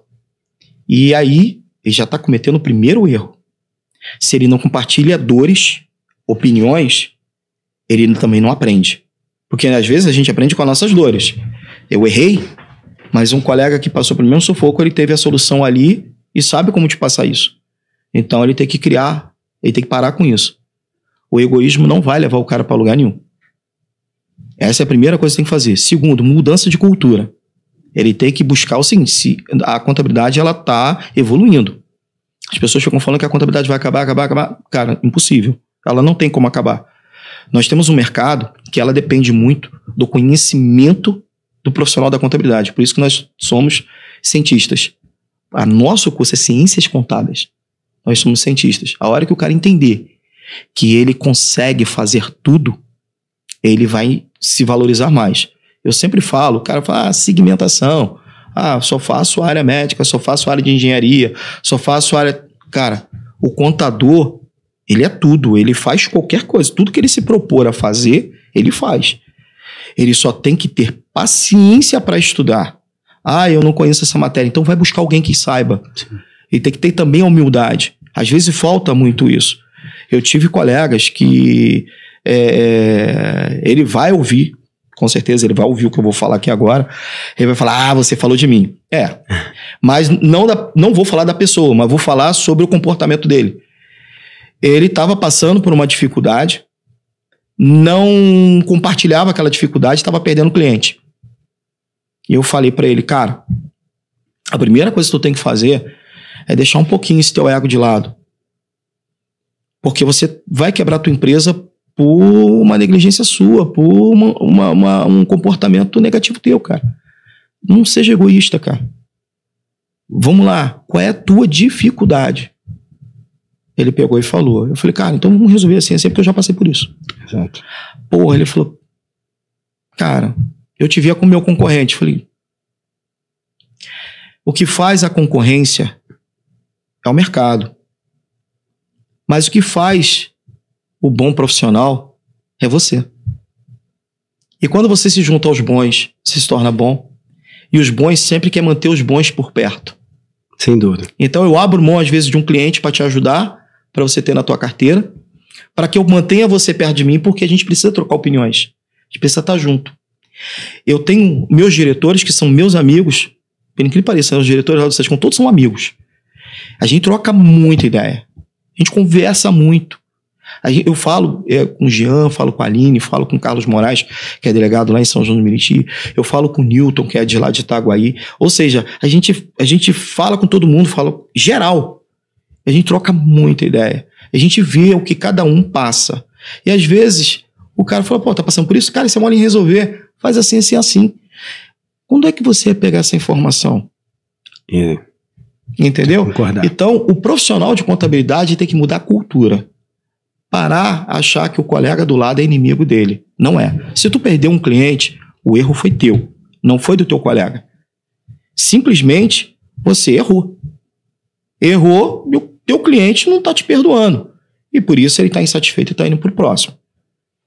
E aí, ele já está cometendo o primeiro erro. Se ele não compartilha dores, opiniões, ele também não aprende. Porque às vezes a gente aprende com as nossas dores. Eu errei, mas um colega que passou pelo mesmo sufoco, ele teve a solução ali e sabe como te passar isso. Então ele tem que criar, ele tem que parar com isso. O egoísmo não vai levar o cara para lugar nenhum. Essa é a primeira coisa que tem que fazer. Segundo, mudança de cultura. Ele tem que buscar o seguinte: se a contabilidade ela está evoluindo. As pessoas ficam falando que a contabilidade vai acabar. Cara, impossível. Ela não tem como acabar. Nós temos um mercado que ela depende muito do conhecimento do profissional da contabilidade. Por isso que nós somos cientistas. A nosso curso é Ciências Contábeis. Nós somos cientistas. A hora que o cara entender que ele consegue fazer tudo, ele vai se valorizar mais. Eu sempre falo, o cara fala, segmentação, só faço área médica, só faço área de engenharia, só faço área... Cara, o contador, ele é tudo, ele faz qualquer coisa, tudo que ele se propor a fazer, ele faz. Ele só tem que ter paciência para estudar. Eu não conheço essa matéria, então vai buscar alguém que saiba. Sim. Ele tem que ter também a humildade. Às vezes falta muito isso. Eu tive colegas que ele vai ouvir, com certeza ele vai ouvir o que eu vou falar aqui agora, ele vai falar, você falou de mim. Mas não vou falar da pessoa, mas vou falar sobre o comportamento dele. Ele estava passando por uma dificuldade, não compartilhava aquela dificuldade, estava perdendo cliente. E eu falei para ele, cara, a primeira coisa que tu tem que fazer é deixar um pouquinho esse teu ego de lado. Porque você vai quebrar a tua empresa por uma negligência sua, por um comportamento negativo teu, cara. Não seja egoísta, cara. Vamos lá, qual é a tua dificuldade? Ele pegou e falou. Eu falei, cara, então vamos resolver assim, porque eu já passei por isso.
Exato.
Porra, ele falou, cara, eu te via com o meu concorrente. Eu falei, o que faz a concorrência é o mercado. Mas o que faz o bom profissional é você. E quando você se junta aos bons, você se torna bom. E os bons sempre querem manter os bons por perto.
Sem dúvida.
Então eu abro mão, às vezes, de um cliente para te ajudar, para você ter na tua carteira, para que eu mantenha você perto de mim, porque a gente precisa trocar opiniões. A gente precisa estar junto. Eu tenho meus diretores, que são meus amigos, pelo que pareça, os diretores lá do SESCOM, todos são amigos. A gente troca muita ideia. A gente conversa muito. Eu falo com o Jean, falo com a Aline, falo com o Carlos Moraes, que é delegado lá em São João do Meriti. Eu falo com o Newton, que é de lá de Itaguaí. Ou seja, a gente fala com todo mundo, fala geral. A gente troca muita ideia. A gente vê o que cada um passa. E às vezes o cara fala, pô, tá passando por isso? Cara, isso é mole em resolver. Faz assim, assim, assim. Quando é que você ia pegar essa informação? Entendeu? Então, o profissional de contabilidade tem que mudar a cultura. Parar a achar que o colega do lado é inimigo dele. Não é. Se tu perdeu um cliente, o erro foi teu. Não foi do teu colega. Simplesmente, você errou. Errou e o teu cliente não está te perdoando. E por isso ele está insatisfeito e está indo para o próximo.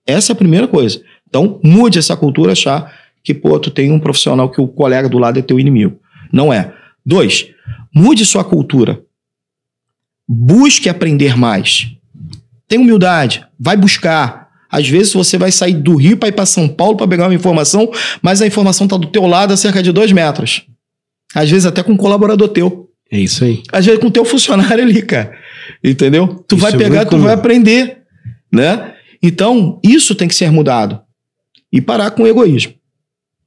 Essa é a primeira coisa. Então, mude essa cultura, achar que, pô, tu tem um profissional que o colega do lado é teu inimigo. Não é. 2, mude sua cultura. Busque aprender mais. Tenha humildade. Vai buscar. Às vezes você vai sair do Rio para ir para São Paulo para pegar uma informação, mas a informação está do teu lado a cerca de 2 metros. Às vezes até com um colaborador teu.
É isso aí.
Às vezes com o teu funcionário ali, cara. Entendeu? Tu vai pegar, tu vai aprender. Né? Então, isso tem que ser mudado. E parar com o egoísmo.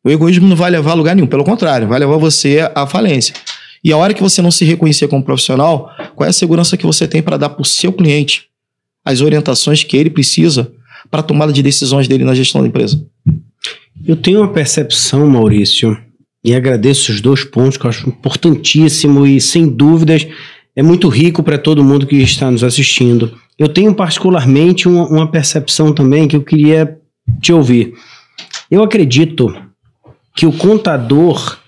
O egoísmo não vai levar a lugar nenhum. Pelo contrário, vai levar você à falência. E a hora que você não se reconhecer como profissional, qual é a segurança que você tem para dar para o seu cliente as orientações que ele precisa para a tomada de decisões dele na gestão da empresa?
Eu tenho uma percepção, Maurício, e agradeço os 2 pontos que eu acho importantíssimo e, sem dúvidas, é muito rico para todo mundo que está nos assistindo. Eu tenho particularmente uma percepção também que eu queria te ouvir. Eu acredito que o contador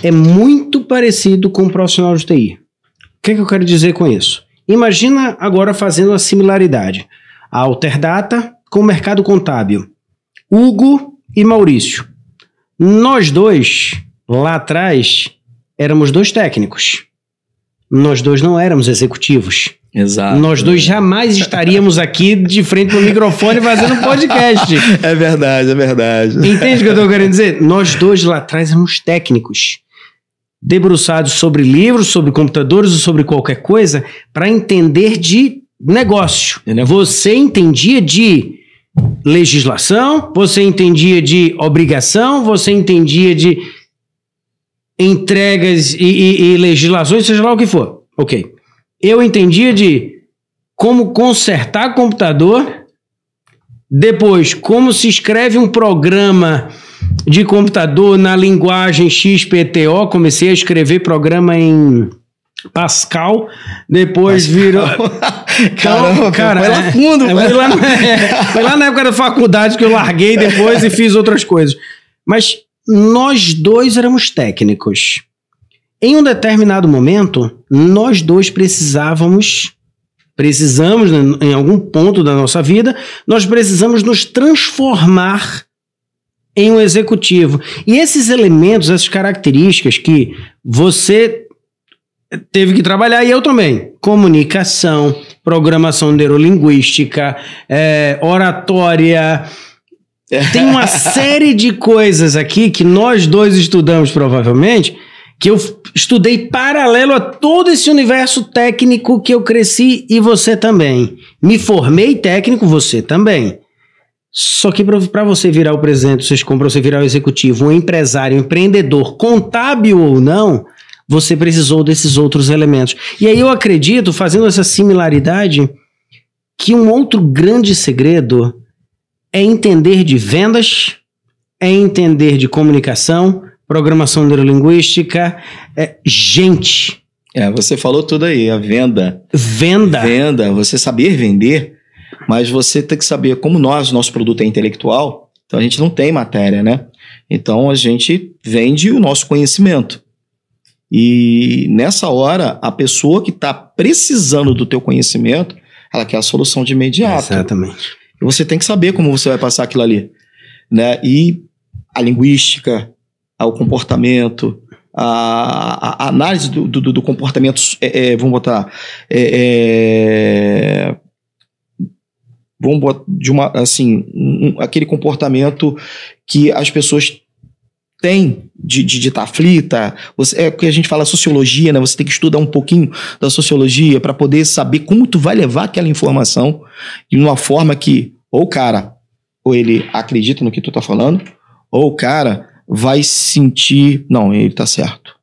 é muito parecido com o profissional de TI. O que eu quero dizer com isso? Imagina agora fazendo uma similaridade. A Alterdata com o mercado contábil. Hugo e Maurício. Nós 2, lá atrás, éramos 2 técnicos. Nós 2 não éramos executivos.
Exato.
Nós 2 jamais estaríamos aqui de frente para o microfone fazendo podcast.
É verdade, é verdade.
Entende o que eu estou querendo dizer? Nós 2 lá atrás éramos técnicos, debruçados sobre livros, sobre computadores ou sobre qualquer coisa, para entender de negócio. Você entendia de legislação, você entendia de obrigação, você entendia de entregas e legislações, seja lá o que for. Ok. Eu entendia de como consertar computador, depois como se escreve um programa de computador na linguagem XPTO, comecei a escrever programa em Pascal, depois virou...
Caramba, cara, foi lá fundo.
Foi lá na época da faculdade que eu larguei depois e fiz outras coisas. Mas nós 2 éramos técnicos. Em um determinado momento, nós 2 precisamos em algum ponto da nossa vida, nós precisamos nos transformar em um executivo. E esses elementos, essas características que você teve que trabalhar, e eu também, comunicação, programação neurolinguística, oratória, tem uma série de coisas aqui que nós 2 estudamos provavelmente, que eu estudei paralelo a todo esse universo técnico que eu cresci e você também. Me formei técnico, você também. Só que para você virar o presidente, para você virar o executivo, um empresário, um empreendedor, contábil ou não, você precisou desses outros elementos. E aí eu acredito, fazendo essa similaridade, que um outro grande segredo é entender de vendas, é entender de comunicação, programação neurolinguística, gente.
Você falou tudo aí, a venda.
Venda,
você saber vender, mas você tem que saber como nosso produto é intelectual, então a gente não tem matéria, né? Então a gente vende o nosso conhecimento. E nessa hora, a pessoa que está precisando do teu conhecimento, ela quer a solução de imediato.
Exatamente.
E você tem que saber como você vai passar aquilo ali, né? E a linguística, o comportamento, a análise do comportamento, vamos botar de uma, assim, aquele comportamento que as pessoas têm de estar aflita. É o que a gente fala sociologia, né? Você tem que estudar um pouquinho da sociologia para poder saber como tu vai levar aquela informação de uma forma que ou o cara, ou ele acredita no que tu tá falando, ou o cara vai sentir, não, ele tá certo.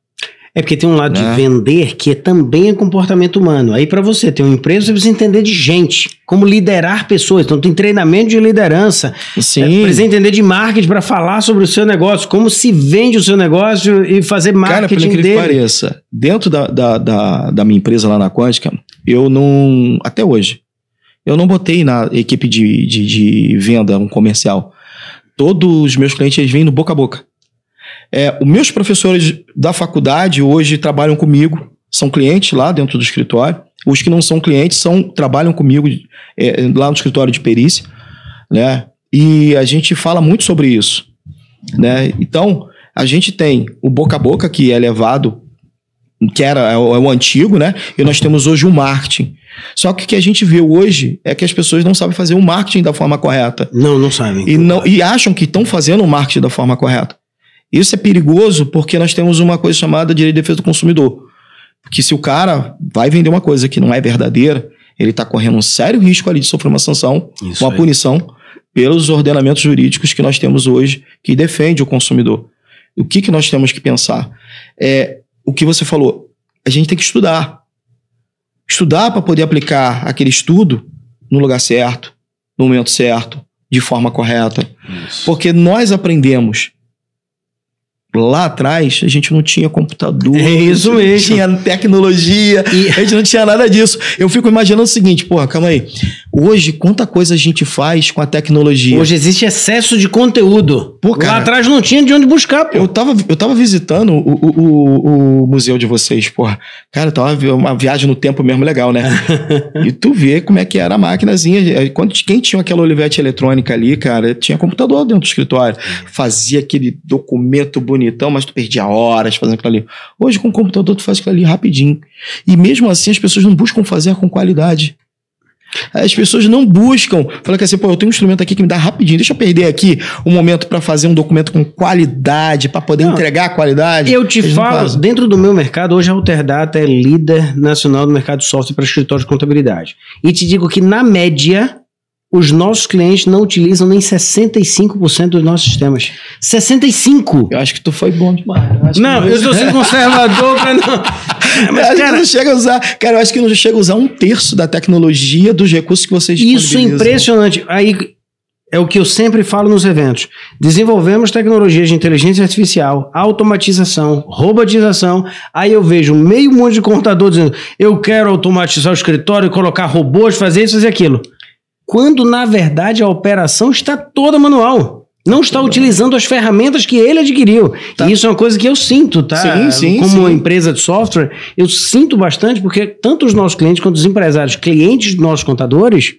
É porque tem um lado de vender que também é comportamento humano. Aí para você ter uma empresa, você precisa entender de gente, como liderar pessoas. Então tem treinamento de liderança.
Sim.
Precisa entender de marketing para falar sobre o seu negócio, como se vende o seu negócio e fazer marketing
dele. Cara, por incrível que pareça, dentro da minha empresa lá na Quântica, eu não, até hoje, eu não botei na equipe de venda um comercial. Todos os meus clientes, eles vêm no boca a boca. Os meus professores da faculdade hoje trabalham comigo, são clientes lá dentro do escritório. Os que não são clientes trabalham comigo lá no escritório de perícia, né? E a gente fala muito sobre isso, né? Então, a gente tem o boca a boca, que é levado, que é o antigo, né? E nós temos hoje o marketing. Só que o que a gente vê hoje é que as pessoas não sabem fazer o marketing da forma correta.
Não sabem.
E acham que estão fazendo o marketing da forma correta. Isso é perigoso porque nós temos uma coisa chamada direito de defesa do consumidor. Porque se o cara vai vender uma coisa que não é verdadeira, ele está correndo um sério risco ali de sofrer uma sanção, uma punição, pelos ordenamentos jurídicos que nós temos hoje que defende o consumidor. E o que nós temos que pensar? O que você falou, a gente tem que estudar. Estudar para poder aplicar aquele estudo no lugar certo, no momento certo, de forma correta. Isso. Porque nós aprendemos. Lá atrás, a gente não tinha computador.
É isso mesmo.
Não tinha tecnologia, a gente não tinha nada disso. Eu fico imaginando o seguinte, calma aí. Hoje, quanta coisa a gente faz com a tecnologia?
Hoje existe excesso de conteúdo. Cara, lá atrás não tinha de onde buscar, pô.
Eu tava visitando o museu de vocês, Cara, tava uma viagem no tempo mesmo legal, né? E tu vê como é que era a maquinazinha. Quem tinha aquela Olivetti eletrônica ali, cara, tinha computador dentro do escritório. Fazia aquele documento bonitão, mas tu perdia horas fazendo aquilo ali. Hoje, com o computador, tu faz aquilo ali rapidinho. E mesmo assim, as pessoas não buscam fazer com qualidade. As pessoas não buscam. Fala que assim, eu tenho um instrumento aqui que me dá rapidinho. Deixa eu perder aqui um momento para fazer um documento com qualidade, para poder entregar a qualidade.
Eu te falo, dentro do meu mercado, hoje a Alterdata é líder nacional do mercado de software para escritórios de contabilidade. E te digo que, na média, os nossos clientes não utilizam nem 65% dos nossos sistemas. 65%!
Eu acho que tu foi bom demais.
Eu estou sendo conservador para não...
Mas, cara, não chega a usar. Cara, eu acho que não chega a usar 1/3 da tecnologia dos recursos que vocês disponibilizam.
Isso é impressionante. Aí é o que eu sempre falo nos eventos. Desenvolvemos tecnologias de inteligência artificial, automatização, robotização. Aí eu vejo meio monte de contador dizendo: eu quero automatizar o escritório, colocar robôs, fazer isso, fazer aquilo. Quando, na verdade, a operação está toda manual. Não está utilizando as ferramentas que ele adquiriu. Tá. E isso é uma coisa que eu sinto, tá?
Sim,
Como empresa de software, eu sinto bastante, porque tanto os nossos clientes quanto os empresários, clientes dos nossos contadores,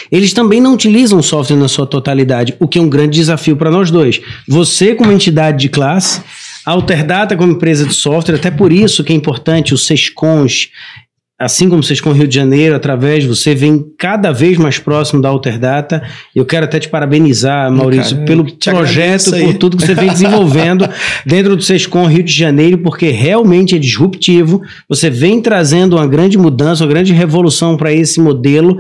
eles também não utilizam o software na sua totalidade, o que é um grande desafio para nós dois. Você como entidade de classe, a Alterdata como empresa de software, até por isso que é importante os SESCONs, assim como vocês com o Rio de Janeiro, através, você vem cada vez mais próximo da Alterdata. Eu quero até te parabenizar, Maurício,
cara,
pelo projeto, por tudo que você vem desenvolvendo dentro do Sescom Rio de Janeiro, porque realmente é disruptivo. Você vem trazendo uma grande mudança, uma grande revolução para esse modelo.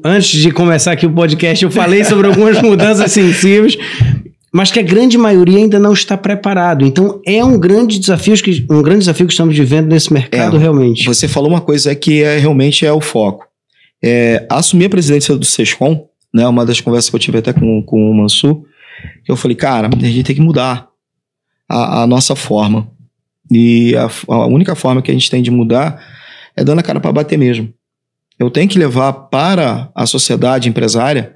Antes de começar aqui o podcast, eu falei sobre algumas mudanças sensíveis, mas que a grande maioria ainda não está preparado. Então, é um grande desafio que estamos vivendo nesse mercado, realmente.
Você falou uma coisa que realmente é o foco. Assumir a presidência do Sescom, né, uma das conversas que eu tive até com o Mansur, que eu falei, cara, a gente tem que mudar a nossa forma. E a única forma que a gente tem de mudar é dando a cara para bater mesmo. Eu tenho que levar para a sociedade empresária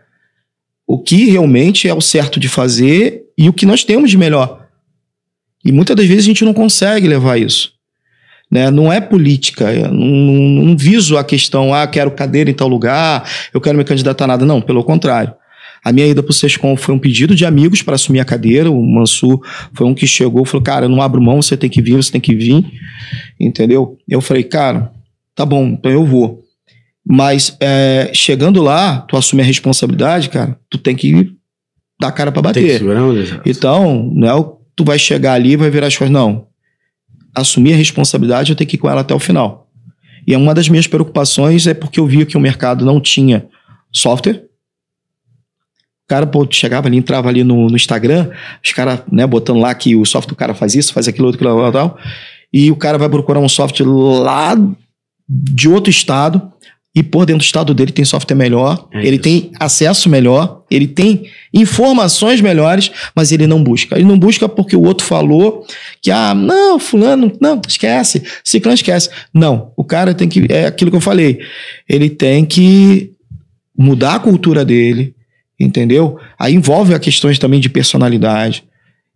o que realmente é o certo de fazer e o que nós temos de melhor. E muitas das vezes a gente não consegue levar isso. Né? Não é política, não viso a questão, quero cadeira em tal lugar, eu quero me candidatar a nada. Não, pelo contrário. A minha ida para o Sescom foi um pedido de amigos para assumir a cadeira. O Mansur foi um que chegou e falou, cara, eu não abro mão, você tem que vir. Entendeu? Eu falei, cara, tá bom, então eu vou. Mas chegando lá, tu assume a responsabilidade, cara, tu tem que dar a cara pra bater. Tem que segurar, então, não é tu vai chegar ali e vai virar as coisas. Não. Assumir a responsabilidade, eu tenho que ir com ela até o final. E uma das minhas preocupações é porque eu via que o mercado não tinha software. O cara, chegava ali, entrava ali no Instagram, os caras, né, botando lá que o software do cara faz isso, faz aquilo, outro, tal. E o cara vai procurar um software lá de outro estado. E por dentro do estado dele tem software melhor, ele tem acesso melhor, ele tem informações melhores, mas ele não busca. Ele não busca porque o outro falou que, não, fulano, não, esquece, ciclano esquece. Não, o cara tem que, é aquilo que eu falei, ele tem que mudar a cultura dele, entendeu? Aí envolve a questões também de personalidade.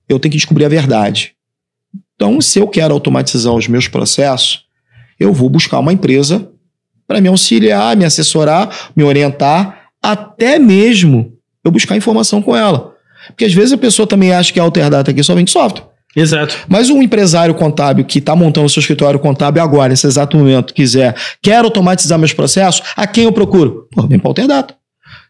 Eu tenho que descobrir a verdade. Então, se eu quero automatizar os meus processos, eu vou buscar uma empresa para me auxiliar, me assessorar, me orientar, até mesmo eu buscar informação com ela. Porque às vezes a pessoa também acha que a Alterdata aqui só vende software.
Exato.
Mas um empresário contábil que está montando o seu escritório contábil agora, nesse exato momento, quer automatizar meus processos, a quem eu procuro? Vem para a Alterdata.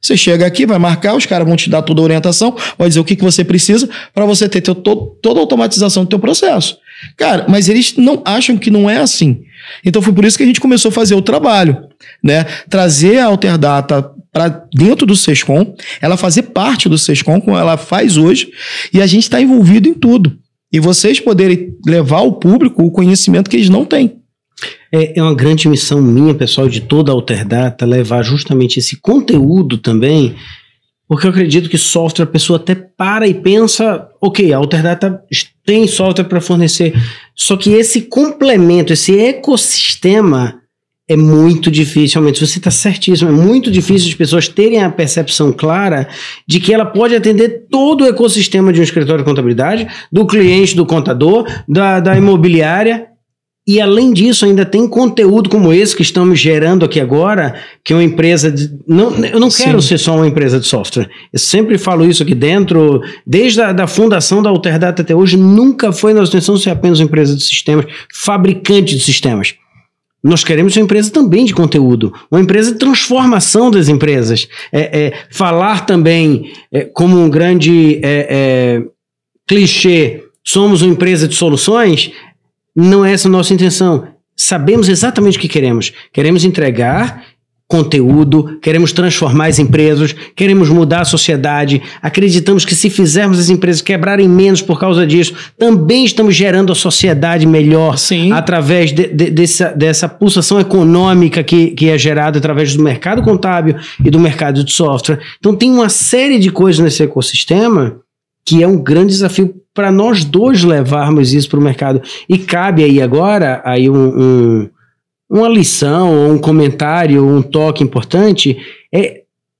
Você chega aqui, vai marcar, os caras vão te dar toda a orientação, vai dizer o que você precisa para você ter toda a automatização do teu processo. Cara, mas eles não acham que não é assim. Então foi por isso que a gente começou a fazer o trabalho, né? Trazer a Alterdata para dentro do Sescom, ela fazer parte do Sescom, como ela faz hoje, e a gente está envolvido em tudo. E vocês poderem levar ao público o conhecimento que eles não têm.
É uma grande missão minha, pessoal, de toda a Alterdata, levar justamente esse conteúdo também, porque eu acredito que software, a pessoa até para e pensa, ok, a Alterdata tem software para fornecer, só que esse complemento, esse ecossistema é muito difícil, realmente, você está certíssimo, é muito difícil as pessoas terem a percepção clara de que ela pode atender todo o ecossistema de um escritório de contabilidade, do cliente, do contador, da imobiliária. E além disso, ainda tem conteúdo como esse que estamos gerando aqui agora, que é uma empresa eu não quero ser só uma empresa de software. Eu sempre falo isso aqui dentro, desde a fundação da Alterdata até hoje, nunca foi nossa intenção ser apenas uma empresa de sistemas, fabricante de sistemas. Nós queremos ser uma empresa também de conteúdo, uma empresa de transformação das empresas. Falar também, como um grande clichê, somos uma empresa de soluções. Não é essa a nossa intenção. Sabemos exatamente o que queremos. Queremos entregar conteúdo, queremos transformar as empresas, queremos mudar a sociedade. Acreditamos que se fizermos as empresas quebrarem menos por causa disso, também estamos gerando a sociedade melhor. Sim. Através dessa pulsação econômica que é gerada através do mercado contábil e do mercado de software. Então tem uma série de coisas nesse ecossistema que é um grande desafio para nós dois levarmos isso para o mercado. E cabe aí agora uma lição, ou um comentário, ou um toque importante,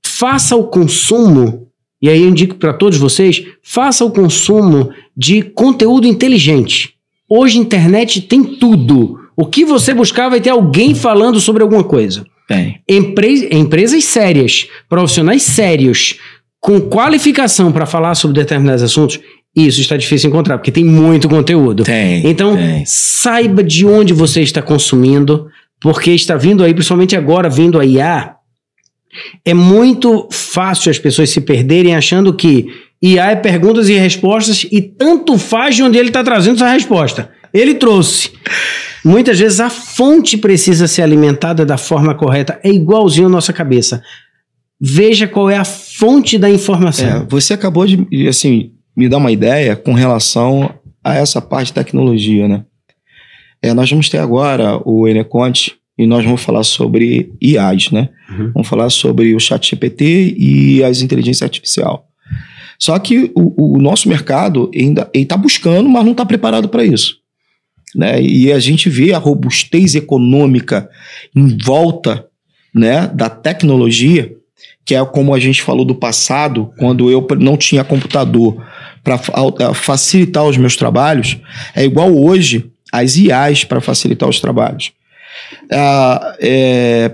faça o consumo, e aí eu indico para todos vocês, faça o consumo de conteúdo inteligente. Hoje a internet tem tudo. O que você buscar vai ter alguém falando sobre alguma coisa.
Tem.
Empresas sérias, profissionais sérios, com qualificação para falar sobre determinados assuntos, isso está difícil encontrar, porque tem muito conteúdo. Então, saiba de onde você está consumindo, porque está vindo aí, principalmente agora, vindo a IA, é muito fácil as pessoas se perderem achando que IA é perguntas e respostas e tanto faz de onde ele está trazendo essa resposta. Ele trouxe. Muitas vezes a fonte precisa ser alimentada da forma correta. É igualzinho a nossa cabeça. Veja qual é a fonte da informação.
Você acabou de, assim, me dar uma ideia com relação a essa parte de tecnologia, né? Nós vamos ter agora o Eneconte e nós vamos falar sobre IAs, né? Vamos falar sobre o ChatGPT e as inteligências artificiais. Só que o nosso mercado ainda está buscando, mas não está preparado para isso, né? E a gente vê a robustez econômica em volta, né, da tecnologia, que é como a gente falou do passado, quando eu não tinha computador para facilitar os meus trabalhos, é igual hoje as IAs para facilitar os trabalhos.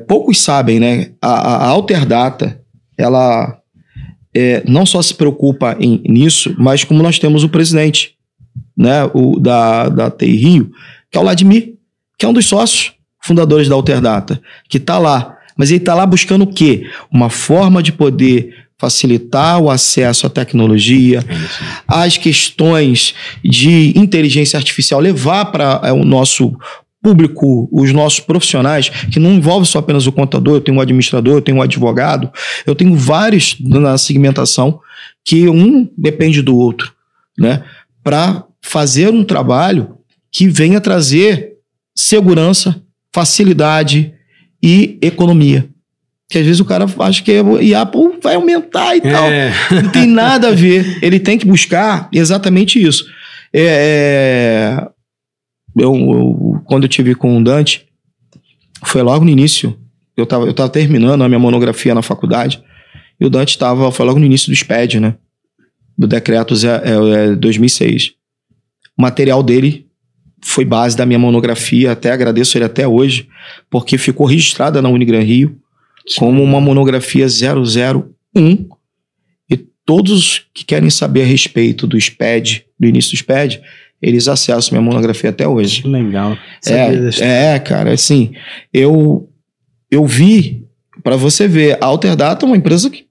Poucos sabem, né? A Alterdata, ela não só se preocupa nisso, mas como nós temos o presidente, né, da TI Rio, que é o Vladimir, que é um dos sócios fundadores da Alterdata, que está lá. Mas ele está lá buscando o quê? Uma forma de poder facilitar o acesso à tecnologia, as questões de inteligência artificial, levar para o nosso público, os nossos profissionais, que não envolve só apenas o contador, eu tenho um administrador, eu tenho um advogado, eu tenho vários na segmentação, que um depende do outro, né? Para fazer um trabalho que venha trazer segurança, facilidade e economia. Que às vezes o cara acha que IA vai aumentar e tal. Não tem nada a ver. Ele tem que buscar exatamente isso. Quando eu tive com o Dante, foi logo no início. Eu tava terminando a minha monografia na faculdade e o Dante foi logo no início do SPED, né? Do decreto 2006. O material dele foi base da minha monografia, até agradeço ele até hoje, porque ficou registrada na Unigran Rio como uma monografia 001, e todos que querem saber a respeito do SPED, do início do SPED, eles acessam minha monografia até hoje.
Que legal.
Cara, assim, eu vi, para você ver, a Alterdata é uma empresa que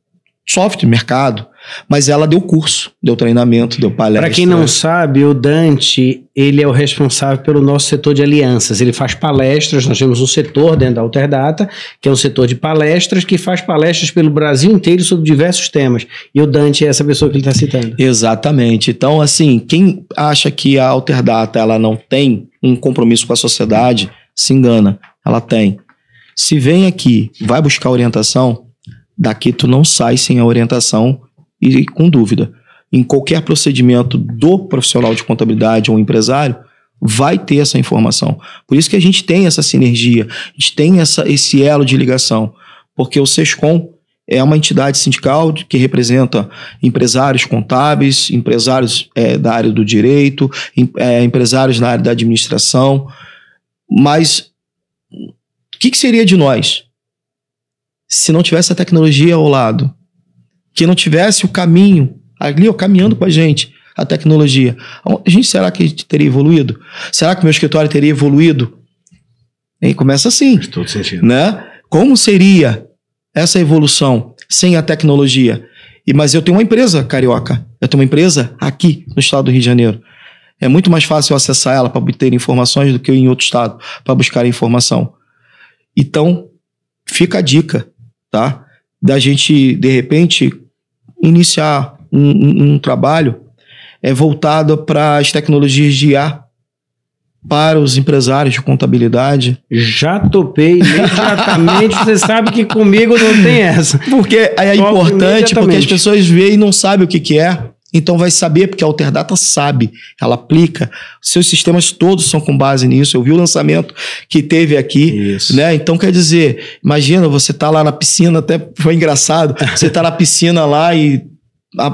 software, mercado, mas ela deu curso, deu treinamento, deu palestra.
Para quem não sabe, o Dante, ele é o responsável pelo nosso setor de alianças. Ele faz palestras, nós temos um setor dentro da Alterdata, que é um setor de palestras, que faz palestras pelo Brasil inteiro sobre diversos temas. E o Dante é essa pessoa que ele está citando.
Exatamente. Então, assim, quem acha que a Alterdata ela não tem um compromisso com a sociedade, se engana. Ela tem. Se vem aqui, vai buscar orientação, daqui tu não sai sem a orientação e com dúvida. Em qualquer procedimento do profissional de contabilidade ou empresário, vai ter essa informação. Por isso que a gente tem essa sinergia, a gente tem esse elo de ligação, porque o SESCOM é uma entidade sindical que representa empresários contábeis, empresários da área do direito, empresários na área da administração, mas o que seria de nós se não tivesse a tecnologia ao lado? Que não tivesse o caminho ali, caminhando com a gente, a tecnologia. Será que a gente teria evoluído? Será que o meu escritório teria evoluído? E começa assim.
Faz todo sentido.
Né? Como seria essa evolução sem a tecnologia? Mas eu tenho uma empresa carioca, eu tenho uma empresa aqui no estado do Rio de Janeiro. É muito mais fácil eu acessar ela para obter informações do que eu em outro estado, para buscar informação. Então, fica a dica, tá? Da gente, de repente, iniciar um trabalho voltado para as tecnologias de IA, para os empresários de contabilidade.
Já topei imediatamente. Você sabe que comigo não tem essa.
Porque é importante, porque as pessoas veem e não sabem o que é. Então vai saber, porque a Alterdata sabe, ela aplica. Seus sistemas todos são com base nisso. Eu vi o lançamento que teve aqui, né? Então quer dizer, imagina, você tá lá na piscina, até foi engraçado, você tá na piscina lá e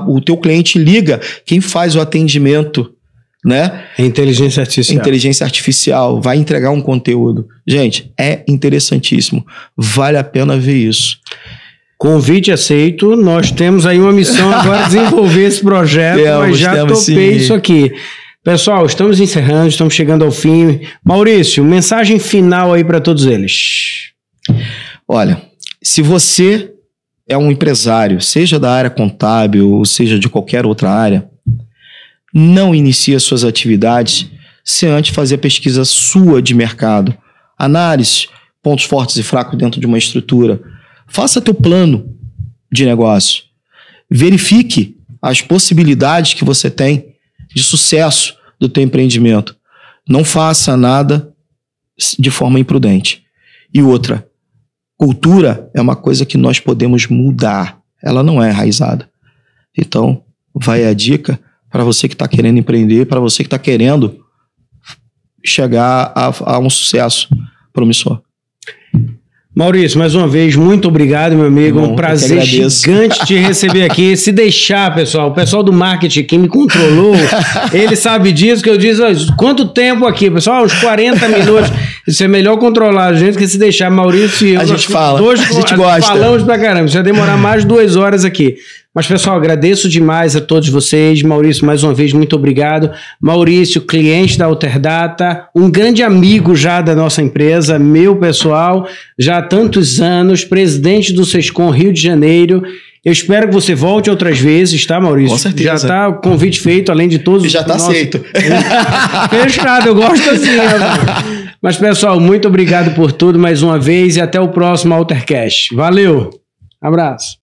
o teu cliente liga, quem faz o atendimento, né?
Inteligência artificial.
Inteligência artificial, vai entregar um conteúdo. Gente, é interessantíssimo. Vale a pena ver isso.
Convite aceito, nós temos aí uma missão agora de desenvolver esse projeto, mas já topei isso aqui. Pessoal, estamos encerrando, estamos chegando ao fim. Maurício, mensagem final aí para todos eles.
Olha, se você é um empresário, seja da área contábil ou seja de qualquer outra área, não inicie as suas atividades sem antes fazer a pesquisa sua de mercado. Análise, pontos fortes e fracos dentro de uma estrutura. Faça teu plano de negócio. Verifique as possibilidades que você tem de sucesso do teu empreendimento. Não faça nada de forma imprudente. E outra, cultura é uma coisa que nós podemos mudar. Ela não é enraizada. Então, vai a dica para você que está querendo empreender, para você que está querendo chegar a um sucesso promissor.
Maurício, mais uma vez, muito obrigado, meu amigo. Um prazer gigante te receber aqui. Se deixar, pessoal, o pessoal do marketing que me controlou, ele sabe disso, que eu disse, quanto tempo aqui, pessoal? Uns 40 minutos. Isso é melhor controlar a gente que se deixar. Maurício e eu.
A gente fala, a gente gosta.
Falamos pra caramba, isso vai demorar mais de 2 horas aqui. Mas, pessoal, agradeço demais a todos vocês. Maurício, mais uma vez, muito obrigado. Maurício, cliente da Alterdata, um grande amigo já da nossa empresa, meu pessoal, já há tantos anos, presidente do Sescom Rio de Janeiro. Eu espero que você volte outras vezes, tá, Maurício?
Com certeza.
Já está o convite feito, além de todos.
Já está aceito.
Fechado, eu gosto assim. Mas, pessoal, muito obrigado por tudo mais uma vez e até o próximo Altercast. Valeu, abraço.